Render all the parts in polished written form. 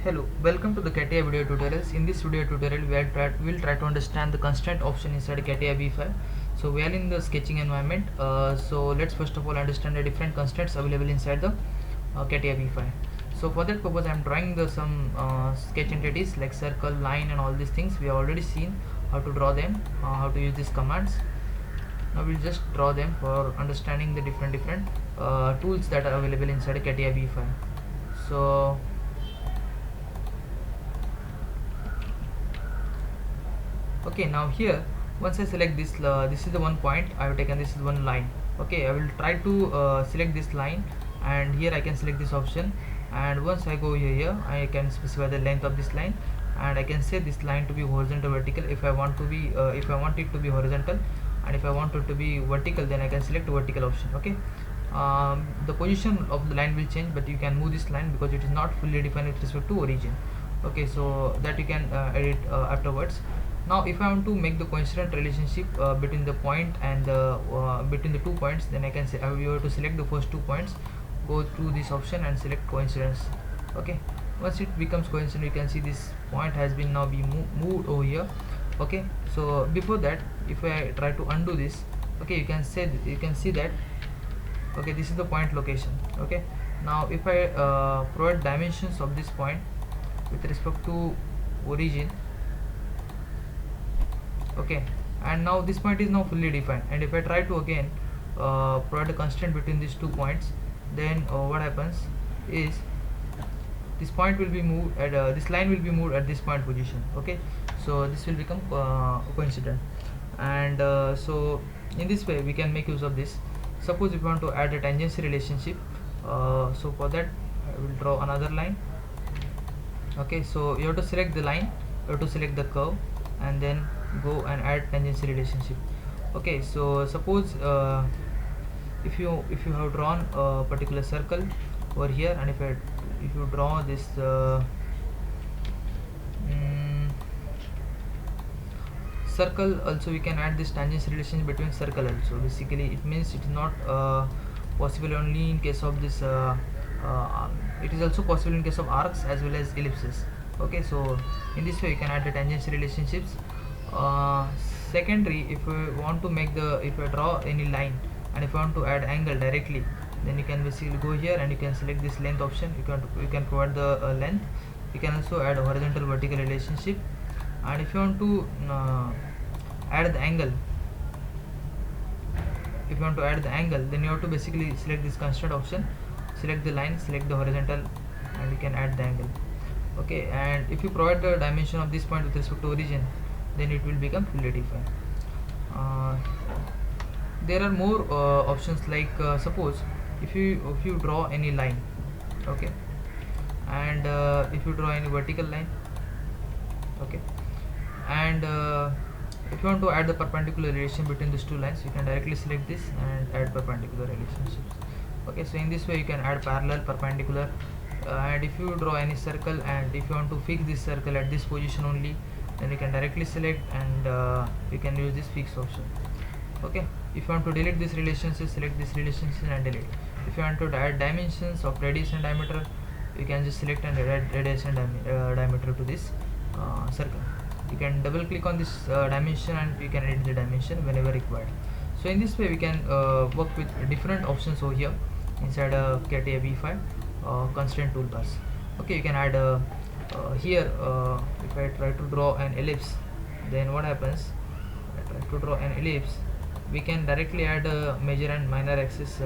Hello, welcome to the CATIA video tutorials. In this video tutorial, we'll try to understand the constraint option inside CATIA V5. So we are in the sketching environment. So let's first of all understand the different constraints available inside the CATIA V5. So for that purpose, I am drawing some sketch entities like circle, line, and all these things. We have already seen how to draw them, how to use these commands. Now we'll just draw them for understanding the different tools that are available inside CATIA V5. So okay, now here once I select this, this is the one point I have taken, this is one line. Okay, I will try to select this line, and here I can select this option, and once I go here I can specify the length of this line, and I can set this line to be horizontal vertical if I want to be if I want it to be horizontal, and if I want it to be vertical, then I can select vertical option. Okay, the position of the line will change, but you can move this line because it is not fully defined with respect to origin. Okay, so that you can edit afterwards. Now if I want to make the coincident relationship between the point and between the 2 points, then I can say you have to select the first 2 points, go through this option and select coincidence. Okay, once it becomes coincident, you can see this point has been now be moved over here. Okay, so before that, if I try to undo this, okay, you can see that, okay, this is the point location. Okay, now if I provide dimensions of this point with respect to origin, okay, and now this point is now fully defined, and if I try to again provide a constraint between these 2 points, then what happens is this point will be moved at this line will be moved at this point position. Okay, so this will become coincident, and so in this way we can make use of this. Suppose if you want to add a tangency relationship, so for that I will draw another line. Okay, so you have to select the line, you have to select the curve, and then go and add tangency relationship. Okay, so suppose if you have drawn a particular circle over here, and if you draw this circle also, we can add this tangency relationship between circle also. Basically it means it is not possible only in case of this it is also possible in case of arcs as well as ellipses. Okay, so in this way you can add the tangency relationships. Secondary, if we want to make if I draw any line and if I want to add angle directly, then you can basically go here and you can select this length option. You can provide the length. You can also add a horizontal vertical relationship, and if you want to add the angle, then you have to basically select this constraint option, select the line, select the horizontal, and you can add the angle. Okay, and if you provide the dimension of this point with respect to origin, then it will become fully defined. There are more options like suppose if you draw any line, okay, and if you draw any vertical line, okay, and if you want to add the perpendicular relation between these 2 lines, you can directly select this and add perpendicular relationships. Okay, so in this way you can add parallel, perpendicular, and if you draw any circle and if you want to fix this circle at this position only, then you can directly select and you can use this fix option. Okay, if you want to delete this relationship, select this relationship and delete. If you want to add dimensions of radius and diameter, you can just select and add radius and diameter to this circle. You can double click on this dimension and you can edit the dimension whenever required. So in this way we can work with different options over here inside CATIA V5 constraint toolbars. Okay, you can add here if I try to draw an ellipse, then what happens, I try to draw an ellipse, we can directly add a major and minor axis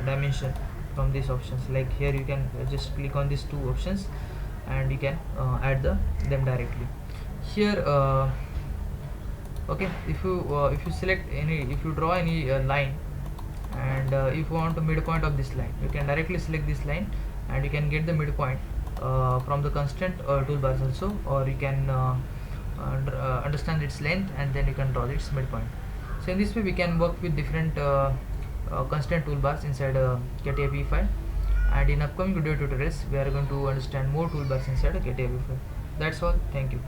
dimension from these options. Like here you can just click on these 2 options and you can add them directly here. Okay, if you select any, if you draw any line, and if you want the midpoint of this line, you can directly select this line and you can get the midpoint from the constraint toolbars also, or you can understand its length and then you can draw its midpoint. So in this way we can work with different constraint toolbars inside CATIA V5, and in upcoming video tutorials we are going to understand more toolbars inside CATIA V5. That's all. Thank you.